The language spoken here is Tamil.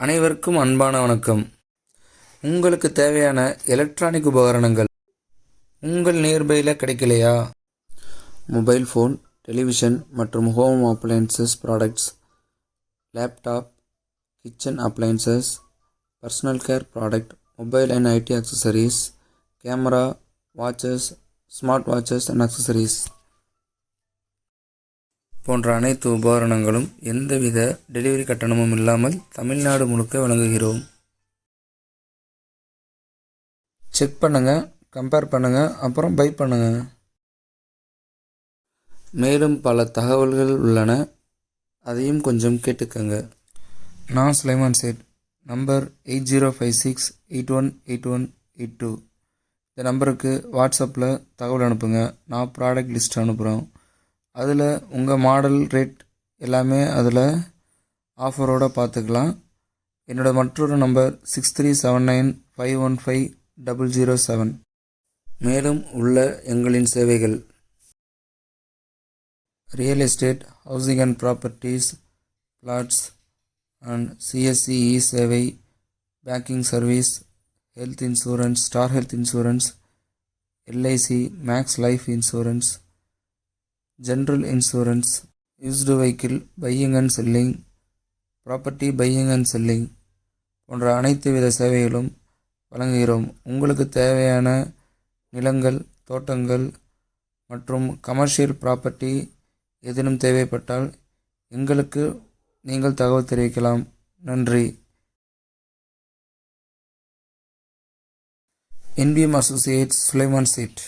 அனைவருக்கும் அன்பான வணக்கம். உங்களுக்கு தேவையான எலக்ட்ரானிக் உபகரணங்கள் உங்கள் நியர்பையில் கிடைக்கலையா? மொபைல் ஃபோன், டெலிவிஷன் மற்றும் home appliances products, laptop, kitchen appliances, personal care product, mobile and IT accessories, camera, watches, smart watches and accessories போன்ற அனைத்து உபகரணங்களும் எந்தவித டெலிவரி கட்டணமும் இல்லாமல் தமிழ்நாடு முழுக்க வழங்குகிறோம். செக் பண்ணுங்கள், கம்பேர் பண்ணுங்கள், அப்புறம் பை பண்ணுங்கள். மேலும் பல தகவல்கள் உள்ளன, அதையும் கொஞ்சம் கேட்டுக்கங்க. நான் சுலைமான் சேட். நம்பர் 8056818182. இந்த நம்பருக்கு வாட்ஸ்அப்பில் தகவல் அனுப்புங்க. நான் ப்ராடக்ட் லிஸ்ட் அனுப்புகிறோம். அதில் உங்கள் மாடல், ரேட் எல்லாமே அதில் ஆஃபரோடு பார்த்துக்கலாம். என்னோடய மற்றொரு நம்பர் 6379515007. மேலும் உள்ள எங்களின் சேவைகள்: real estate, housing and properties, flats and CSC சேவை, banking service, health insurance, Star Health Insurance, LIC, Max Life Insurance, general insurance, used vehicle buying and selling, property buying and selling போன்ற அனைத்து வித சேவைகளும் வழங்குகிறோம். உங்களுக்கு தேவையான நிலங்கள், தோட்டங்கள் மற்றும் கமர்ஷியல் ப்ராப்பர்ட்டி ஏதேனும் தேவைப்பட்டால் எங்களுக்கு நீங்கள் தகவல் தெரிவிக்கலாம். நன்றி. NBM Associates, Sulaiman chat.